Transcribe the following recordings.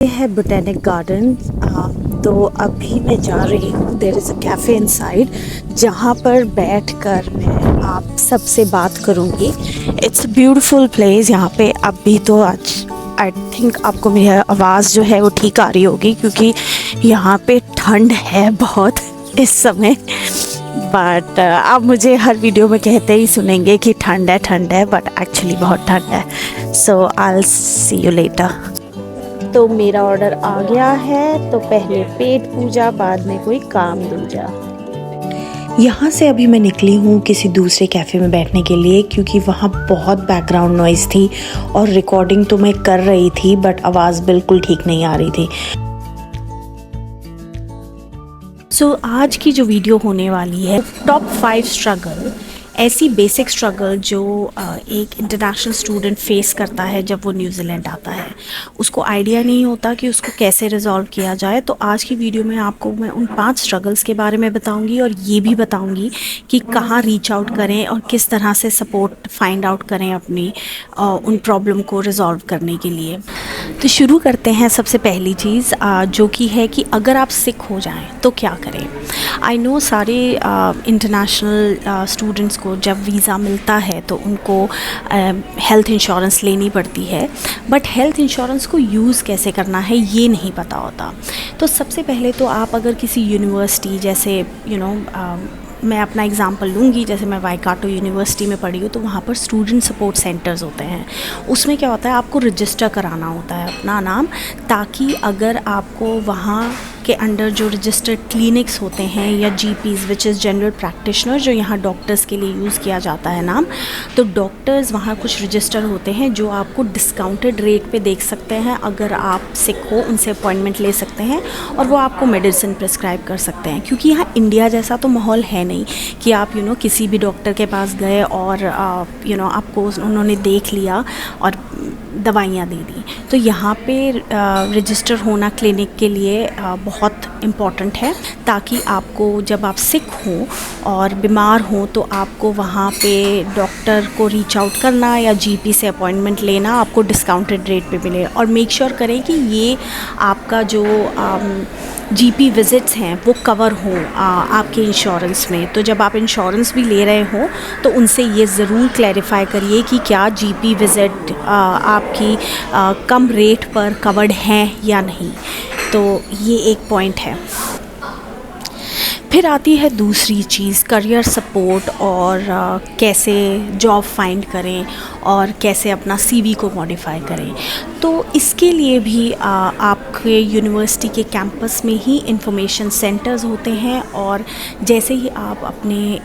ये है botanic garden. तो अभी मैं जा रही हूँ, there is a cafe inside जहाँ पर बैठकर मैं आप सबसे बात करूँगी। It's a beautiful place. यहाँ पे अभी तो आज आई थिंक आपको मेरी आवाज़ जो है वो ठीक आ रही होगी क्योंकि यहाँ पे ठंड है बहुत इस समय। बट आप मुझे हर वीडियो में कहते ही सुनेंगे कि ठंड है, बट एक्चुअली बहुत ठंड है। So I will see you later. तो मेरा ऑर्डर आ गया है, तो पहले पेट पूजा, बाद में कोई काम दूजा। यहाँ से अभी मैं निकली हूँ किसी दूसरे कैफ़े में बैठने के लिए क्योंकि वहाँ बहुत बैकग्राउंड नॉइज़ थी और रिकॉर्डिंग तो मैं कर रही थी बट आवाज़ बिल्कुल ठीक नहीं आ रही थी। सो आज की जो वीडियो होने वाली है, टॉप 5 स्ट्रगल, ऐसी बेसिक स्ट्रगल जो एक इंटरनेशनल स्टूडेंट फेस करता है जब वो न्यूजीलैंड आता है। उसको आइडिया नहीं होता कि उसको कैसे रिजॉल्व किया जाए। तो आज की वीडियो में आपको मैं उन 5 स्ट्रगल्स के बारे में बताऊंगी और ये भी बताऊंगी कि कहाँ रीच आउट करें और किस तरह से सपोर्ट फाइंड आउट करें अपनी उन प्रॉब्लम को रिजॉल्व करने के लिए। तो शुरू करते हैं। सबसे पहली चीज़ जो कि है कि अगर आप सिक हो जाएं तो क्या करें। आई नो सारे इंटरनेशनल स्टूडेंट्स को जब वीज़ा मिलता है तो उनको हेल्थ इंश्योरेंस लेनी पड़ती है, बट हेल्थ इंश्योरेंस को यूज़ कैसे करना है ये नहीं पता होता। तो सबसे पहले तो आप अगर किसी यूनिवर्सिटी जैसे मैं अपना एग्ज़ाम्पल लूँगी, जैसे मैं वाईकाटो यूनिवर्सिटी में पढ़ी हूँ तो वहाँ पर स्टूडेंट सपोर्ट सेंटर्स होते हैं। उसमें क्या होता है, आपको रजिस्टर कराना होता है अपना नाम, ताकि अगर आपको वहाँ के अंडर जो रजिस्टर्ड क्लिनिक्स होते हैं या जीपीज़ विच इज़ जनरल प्रैक्टिशनर, जो यहाँ डॉक्टर्स के लिए यूज़ किया जाता है नाम, तो डॉक्टर्स वहाँ कुछ रजिस्टर होते हैं जो आपको डिस्काउंटेड रेट पे देख सकते हैं। अगर आप सिक हो उनसे अपॉइंटमेंट ले सकते हैं और वो आपको मेडिसिन प्रिस्क्राइब कर सकते हैं। क्योंकि यहाँ इंडिया जैसा तो माहौल है नहीं कि आप किसी भी डॉक्टर के पास गए और आपको उन्होंने देख लिया और दवाइयाँ दे दी। तो यहाँ पे रजिस्टर होना क्लिनिक के लिए बहुत इम्पॉर्टेंट है, ताकि आपको जब आप सिक हो और बीमार हो तो आपको वहाँ पे डॉक्टर को रीच आउट करना या जीपी से अपॉइंटमेंट लेना आपको डिस्काउंटेड रेट पे मिले। और मेक श्योर करें कि ये आपका जो जीपी विज़िट्स हैं वो कवर हों आपके इंश्योरेंस में। तो जब आप इंश्योरेंस भी ले रहे हो तो उनसे ये ज़रूर क्लैरिफाई करिए कि क्या जीपी विज़िट आपकी कम रेट पर कवर्ड हैं या नहीं। तो ये एक पॉइंट है। फिर आती है दूसरी चीज़, करियर सपोर्ट और कैसे जॉब फाइंड करें और कैसे अपना सीवी को मॉडिफाई करें। तो इसके लिए भी आपके यूनिवर्सिटी के कैंपस में ही इंफॉर्मेशन सेंटर्स होते हैं, और जैसे ही आप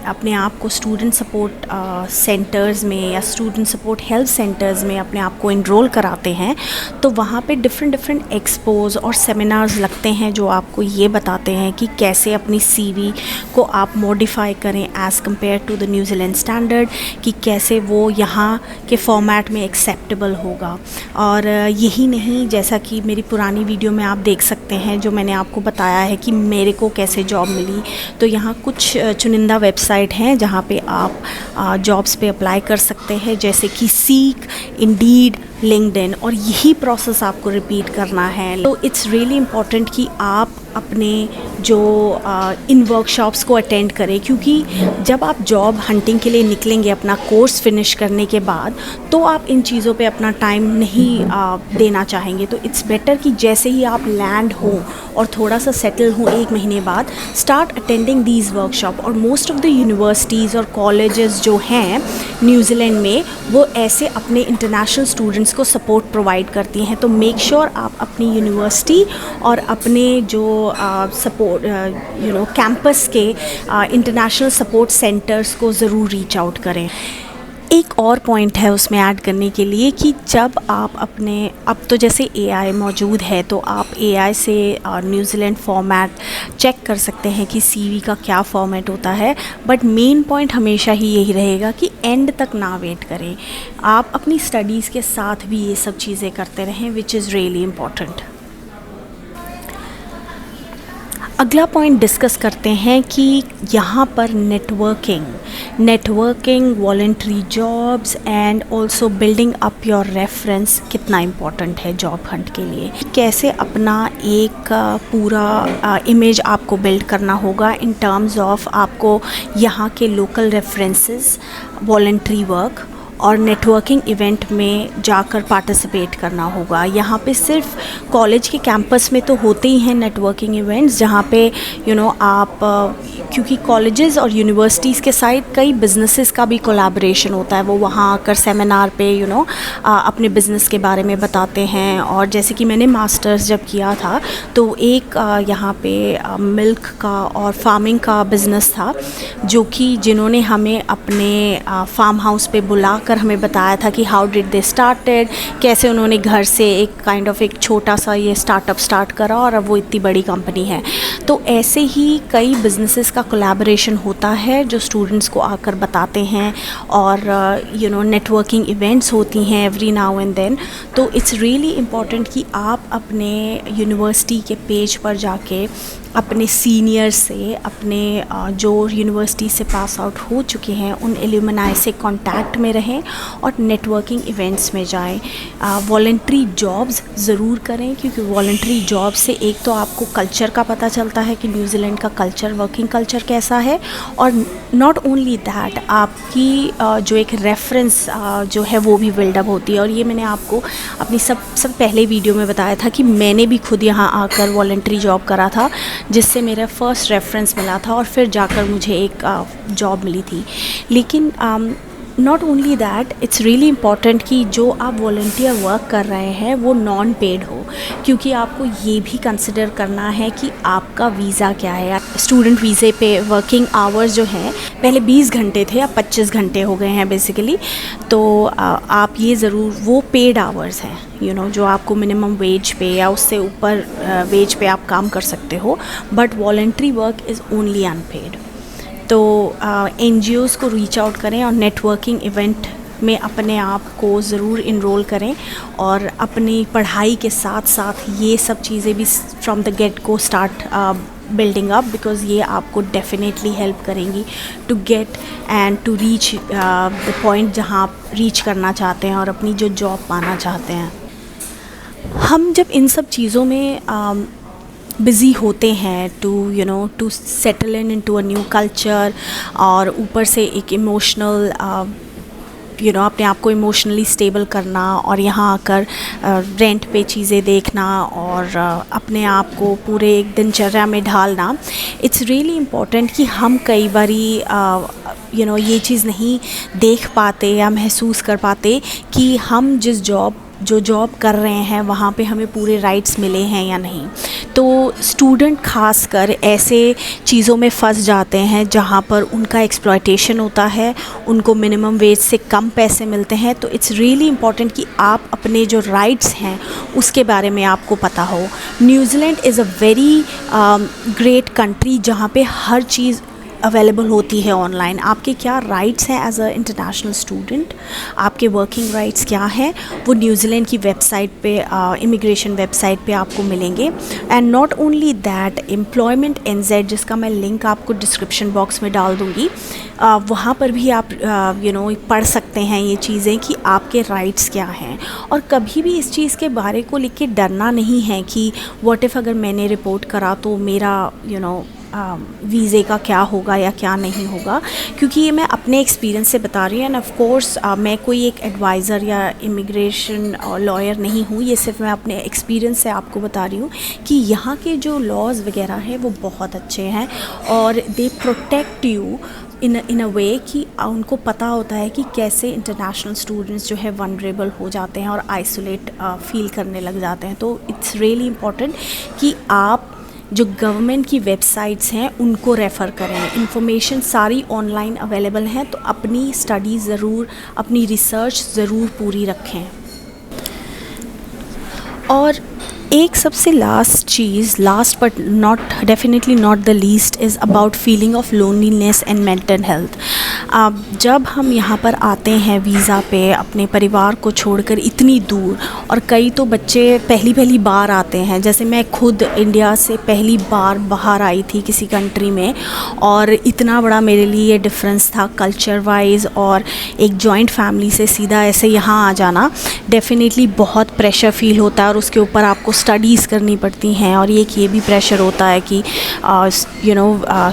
अपने आप को स्टूडेंट सपोर्ट सेंटर्स में या स्टूडेंट सपोर्ट हेल्प सेंटर्स में अपने आप को इनरोल कराते हैं तो वहाँ पे डिफरेंट एक्सपोज और सेमिनार्स लगते हैं जो आपको ये बताते हैं कि कैसे अपनी सीवी को आप मॉडिफाई करें as compare to the New Zealand standard, कि कैसे वो यहाँ के फॉर्मेट में एक्सेप्टेबल होगा। और यही नहीं, जैसा कि मेरी पुरानी वीडियो में आप देख सकते हैं जो मैंने आपको बताया है कि मेरे को कैसे जॉब मिली, तो यहाँ कुछ चुनिंदा वेबसाइट हैं जहाँ पे आप जॉब्स पे अप्लाई कर सकते हैं, जैसे कि सीक, इंडीड, लिंक्डइन, और यही प्रोसेस आपको रिपीट करना है। तो इट्स रियली इम्पॉर्टेंट कि आप अपने जो इन वर्कशॉप्स को अटेंड करें, क्योंकि जब आप जॉब हंटिंग के लिए निकलेंगे अपना कोर्स फिनिश करने के बाद, तो आप इन चीज़ों पे अपना टाइम नहीं देना चाहेंगे। तो इट्स बेटर कि जैसे ही आप लैंड हो और थोड़ा सा सेटल हो 1 महीने बाद, स्टार्ट अटेंडिंग दीज वर्कशॉप। और मोस्ट ऑफ द यूनिवर्सिटीज़ और कॉलेजेस जो हैं न्यूजीलैंड में, वो ऐसे अपने इंटरनेशनल स्टूडेंट्स को सपोर्ट प्रोवाइड करती हैं। तो मेक श्योर आप अपनी यूनिवर्सिटी और अपने जो सपोर्ट कैंपस के इंटरनेशनल सपोर्ट सेंटर्स को ज़रूर रीच आउट करें। एक और पॉइंट है उसमें ऐड करने के लिए कि जब आप अब तो जैसे एआई मौजूद है तो आप एआई से न्यूजीलैंड फॉर्मेट चेक कर सकते हैं कि सीवी का क्या फॉर्मेट होता है, बट मेन पॉइंट हमेशा ही यही रहेगा कि एंड तक ना वेट करें। आप अपनी स्टडीज़ के साथ भी ये सब चीज़ें करते रहें, विच इज़ रियली इम्पॉर्टेंट। अगला पॉइंट डिस्कस करते हैं कि यहाँ पर networking voluntary jobs and also building up your reference कितना इम्पॉर्टेंट है जॉब हंट के लिए। कैसे अपना एक पूरा इमेज आपको बिल्ड करना होगा इन टर्म्स ऑफ आपको यहाँ के लोकल रेफरेंसेस, वॉलंटरी वर्क और नेटवर्किंग इवेंट में जाकर पार्टिसिपेट करना होगा। यहाँ पे सिर्फ कॉलेज के कैंपस में तो होते ही हैं नेटवर्किंग इवेंट्स, जहाँ पे आप क्योंकि कॉलेजेस और यूनिवर्सिटीज़ के साइड कई बिजनेसेस का भी कोलैबोरेशन होता है। वो वहाँ आकर सेमिनार पे अपने बिज़नेस के बारे में बताते हैं। और जैसे कि मैंने मास्टर्स जब किया था तो एक यहाँ पे मिल्क का और फार्मिंग का बिज़नेस था, जो कि जिन्होंने हमें अपने फार्म हाउस पे बुला कर हमें बताया था कि हाउ डिड दे स्टार्टेड, कैसे उन्होंने घर से एक काइंड ऑफ एक छोटा सा ये स्टार्टअप स्टार्ट करा और अब वो इतनी बड़ी कंपनी है। तो ऐसे ही कई बिजनेसेस का कोलैबोरेशन होता है जो स्टूडेंट्स को आकर बताते हैं, और नेटवर्किंग इवेंट्स होती हैं एवरी नाउ एंड देन। तो इट्स रियली इम्पॉर्टेंट कि आप अपने यूनिवर्सिटी के पेज पर जाके अपने सीनियर से, अपने जो यूनिवर्सिटी से पास आउट हो चुके हैं उन एल्यूमनाई से कांटेक्ट में रहें और नेटवर्किंग इवेंट्स में जाएं। वॉलंटरी जॉब्स ज़रूर करें, क्योंकि वॉलंटरी जॉब से एक तो आपको कल्चर का पता चलता है कि न्यूजीलैंड का कल्चर, वर्किंग कल्चर कैसा है, और नॉट ओनली दैट आपकी जो एक रेफरेंस जो है वो भी बिल्डअप होती है। और ये मैंने आपको अपनी सब पहले वीडियो में बताया था कि मैंने भी खुद यहाँ आकर वॉलंटरी जॉब करा था, जिससे मेरा फर्स्ट रेफरेंस मिला था और फिर जाकर मुझे एक जॉब मिली थी। लेकिन not only that, it's really important कि जो आप वॉलंटियर वर्क कर रहे हैं वो नॉन पेड हो, क्योंकि आपको ये भी कंसिडर करना है कि आपका वीज़ा क्या है। स्टूडेंट वीज़े पे वर्किंग आवर्स जो हैं पहले 20 घंटे थे, अब 25 घंटे हो गए हैं बेसिकली। तो आप ये ज़रूर, वो पेड आवर्स हैं जो आपको मिनिमम वेज पे या उससे ऊपर वेज पे आप काम कर सकते हो, but voluntary work is only unpaid. तो NGOs को रीच आउट करें और नेटवर्किंग इवेंट में अपने आप को ज़रूर इनरोल करें, और अपनी पढ़ाई के साथ साथ ये सब चीज़ें भी फ्रॉम द गेट को स्टार्ट बिल्डिंग अप, बिकॉज़ ये आपको डेफिनेटली हेल्प करेंगी to get and to reach the point जहाँ आप रीच करना चाहते हैं और अपनी जो जॉब पाना चाहते हैं। हम जब इन सब चीज़ों में बिज़ी होते हैं to settle into a new culture, और ऊपर से एक इमोशनल अपने आप को इमोशनली स्टेबल करना, और यहाँ आकर रेंट पे चीज़ें देखना और अपने आप को पूरे एक दिनचर्या में ढालना, इट्स रियली इम्पॉर्टेंट कि हम कई बारी ये चीज़ नहीं देख पाते या महसूस कर पाते कि हम जो जॉब कर रहे हैं वहाँ पे हमें पूरे राइट्स मिले हैं या नहीं। तो स्टूडेंट खासकर ऐसे चीज़ों में फंस जाते हैं जहाँ पर उनका एक्सप्लॉयटेशन होता है, उनको मिनिमम वेज से कम पैसे मिलते हैं। तो इट्स रियली इम्पॉर्टेंट कि आप अपने जो राइट्स हैं उसके बारे में आपको पता हो। New Zealand is a very great country जहाँ पे हर चीज़ अवेलेबल होती है ऑनलाइन। आपके क्या राइट्स हैं एज अ इंटरनेशनल स्टूडेंट, आपके वर्किंग राइट्स क्या हैं, वो न्यूजीलैंड की वेबसाइट पे, इमिग्रेशन वेबसाइट पे आपको मिलेंगे। And not only that, employment NZ, जिसका मैं लिंक आपको डिस्क्रिप्शन बॉक्स में डाल दूँगी, वहाँ पर भी आप पढ़ सकते हैं ये चीज़ें कि आपके राइट्स क्या हैं। और कभी भी इस चीज़ के बारे को लेके डरना नहीं है कि व्हाट इफ़ अगर मैंने रिपोर्ट करा तो मेरा वीज़े का क्या होगा या क्या नहीं होगा, क्योंकि ये मैं अपने एक्सपीरियंस से बता रही हूँ। एंड ऑफ कोर्स मैं कोई एक एडवाइज़र या इमिग्रेशन लॉयर नहीं हूँ, ये सिर्फ मैं अपने एक्सपीरियंस से आपको बता रही हूँ कि यहाँ के जो लॉज वगैरह हैं वो बहुत अच्छे हैं, और दे प्रोटेक्ट यू इन अ वे कि उनको पता होता है कि कैसे इंटरनेशनल स्टूडेंट्स जो है वनरेबल हो जाते हैं और आइसोलेट फील करने लग जाते हैं। तो इट्स रियली इम्पॉर्टेंट कि आप जो गवर्नमेंट की वेबसाइट्स हैं उनको रेफ़र करें। इन्फॉर्मेशन सारी ऑनलाइन अवेलेबल हैं, तो अपनी स्टडी ज़रूर, अपनी रिसर्च ज़रूर पूरी रखें। और एक सबसे last but definitely not the least is about feeling of loneliness and mental health. जब हम यहाँ पर आते आते हैं वीज़ा पे अपने परिवार को छोड़कर इतनी दूर, और कई तो बच्चे पहली बार आते हैं, जैसे मैं खुद इंडिया से पहली बार बाहर आई थी किसी कंट्री में, और इतना बड़ा मेरे लिए ये डिफरेंस था कल्चर वाइज, और एक जॉइंट फैमिली से सीधा ऐसे यहाँ आ जाना डेफिनेटली बहुत प्रेशर फील होता है, और उसके ऊपर आपको स्टडीज़ करनी पड़ती हैं, और ये भी प्रेशर होता है कि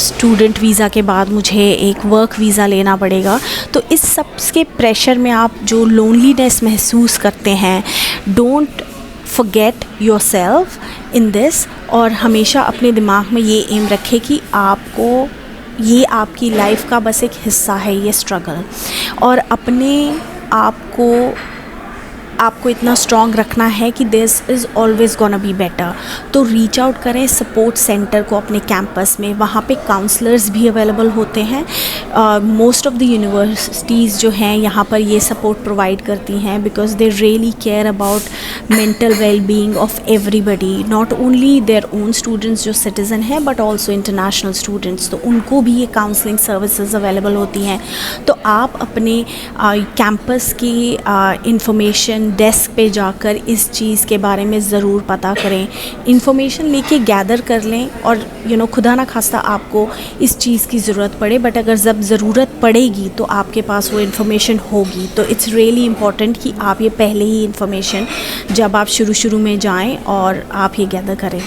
स्टूडेंट वीज़ा के बाद मुझे एक वर्क वीज़ा लेना पड़ेगा। तो इस सब के प्रेशर में आप जो लोनलीनेस महसूस करते हैं, don't forget yourself in this, और हमेशा अपने दिमाग में ये एम रखें कि आपको ये आपकी लाइफ का बस एक हिस्सा है ये स्ट्रगल, और अपने आपको इतना स्ट्रॉन्ग रखना है कि this is always gonna be better. तो रीच आउट करें सपोर्ट सेंटर को अपने कैंपस में, वहाँ पे काउंसलर्स भी अवेलेबल होते हैं। मोस्ट ऑफ़ द यूनिवर्सिटीज़ जो हैं यहाँ पर ये सपोर्ट प्रोवाइड करती हैं, because they really care about mental well being of everybody, not only their own students जो सिटीज़न हैं बट ऑल्सो इंटरनेशनल स्टूडेंट्स, तो उनको भी ये काउंसलिंग सर्विसेज अवेलेबल होती हैं। तो आप अपने कैंपस की इंफॉर्मेशन डेस्क पे जाकर इस चीज़ के बारे में ज़रूर पता करें, इन्फॉर्मेशन लेके गैदर कर लें, और खुदा ना खास्ता आपको इस चीज़ की ज़रूरत पड़े, बट अगर जब ज़रूरत पड़ेगी तो आपके पास वो इन्फॉर्मेशन होगी। तो इट्स रियली इम्पॉर्टेंट कि आप ये पहले ही इन्फॉर्मेशन जब आप शुरू में जाएं और आप ये गैदर करें।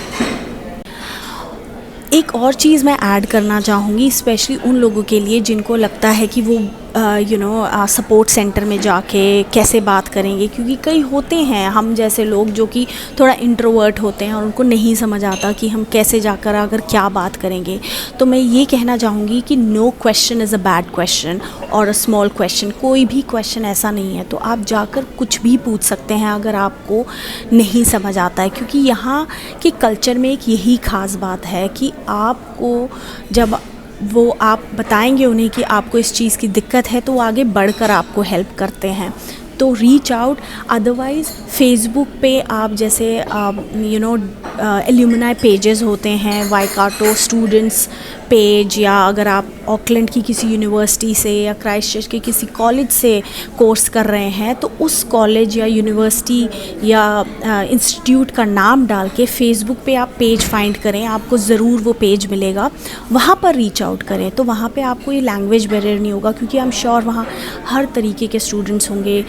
एक और चीज़ मैं ऐड करना चाहूँगी, स्पेशली उन लोगों के लिए जिनको लगता है कि वो सपोर्ट सेंटर में जाके कैसे बात करेंगे, क्योंकि कई होते हैं हम जैसे लोग जो कि थोड़ा इंट्रोवर्ट होते हैं और उनको नहीं समझ आता कि हम कैसे जाकर अगर क्या बात करेंगे। तो मैं ये कहना चाहूँगी कि no question is a bad question और अ स्मॉल क्वेश्चन, कोई भी क्वेश्चन ऐसा नहीं है। तो आप जाकर कुछ भी पूछ सकते हैं अगर आपको नहीं समझ आता है, क्योंकि यहाँ के कल्चर में एक यही ख़ास बात है कि आपको जब वो आप बताएंगे उन्हें कि आपको इस चीज़ की दिक्कत है, तो वो आगे बढ़कर आपको हेल्प करते हैं। तो रीच आउट। अदरवाइज़ फेसबुक पे आप जैसे एल्यूमिनाई पेजेस होते हैं, वाईकाटो स्टूडेंट्स पेज, या अगर आप ऑकलैंड की किसी यूनिवर्सिटी से या क्राइस्टचर्च के किसी कॉलेज से कोर्स कर रहे हैं, तो उस कॉलेज या यूनिवर्सिटी या इंस्टीट्यूट का नाम डाल के फेसबुक पे आप पेज फाइंड करें, आपको ज़रूर वो पेज मिलेगा, वहाँ पर रीच आउट करें। तो वहाँ पे आपको ये लैंग्वेज बैरियर नहीं होगा, क्योंकि आई एम श्योर वहाँ हर तरीके के स्टूडेंट्स होंगे,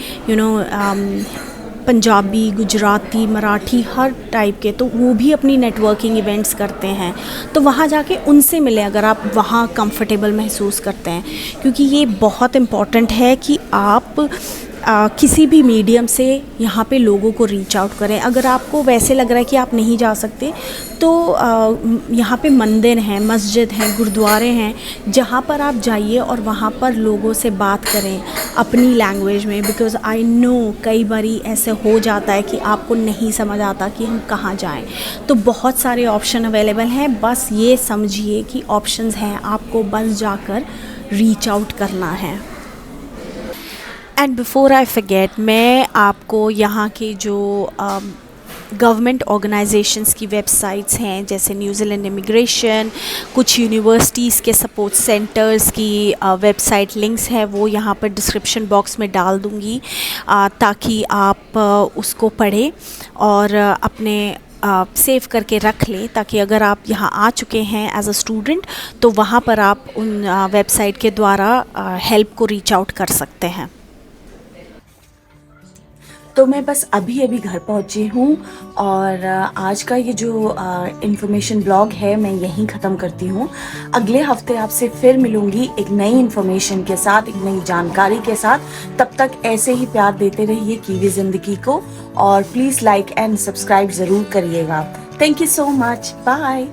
पंजाबी, गुजराती, मराठी, हर टाइप के, तो वो भी अपनी नेटवर्किंग इवेंट्स करते हैं। तो वहाँ जाके उनसे मिलें अगर आप वहाँ कंफर्टेबल महसूस करते हैं, क्योंकि ये बहुत इम्पॉर्टेंट है कि आप किसी भी मीडियम से यहाँ पे लोगों को रीच आउट करें। अगर आपको वैसे लग रहा है कि आप नहीं जा सकते, तो यहाँ पे मंदिर हैं, मस्जिद हैं, गुरुद्वारे हैं, जहाँ पर आप जाइए और वहाँ पर लोगों से बात करें अपनी लैंग्वेज में, बिकॉज़ आई नो कई बारी ऐसे हो जाता है कि आपको नहीं समझ आता कि हम कहाँ जाएं। तो बहुत सारे ऑप्शन अवेलेबल हैं, बस ये समझिए कि ऑप्शंस हैं, आपको बस जाकर रीच आउट करना है। एंड बिफोर आई फॉरगेट, मैं आपको यहाँ के जो गवर्नमेंट ऑर्गेनाइजेशंस की वेबसाइट्स हैं, जैसे न्यूजीलैंड इमिग्रेशन, कुछ यूनिवर्सिटीज़ के सपोर्ट सेंटर्स की वेबसाइट लिंक्स हैं, वो यहाँ पर डिस्क्रिप्शन बॉक्स में डाल दूँगी, ताकि आप उसको पढ़ें और अपने सेव करके रख लें, ताकि अगर आप यहाँ आ चुके हैं एज अ स्टूडेंट, तो वहाँ पर आप उन वेबसाइट के द्वारा हेल्प को रीच आउट कर सकते हैं। तो मैं बस अभी घर पहुंची हूँ, और आज का ये जो इन्फॉर्मेशन ब्लॉग है मैं यहीं ख़त्म करती हूँ। अगले हफ्ते आपसे फिर मिलूँगी एक नई इन्फॉर्मेशन के साथ, एक नई जानकारी के साथ। तब तक ऐसे ही प्यार देते रहिए कीवी ज़िंदगी को, और प्लीज़ लाइक एंड सब्सक्राइब ज़रूर करिएगा। Thank you so much, bye.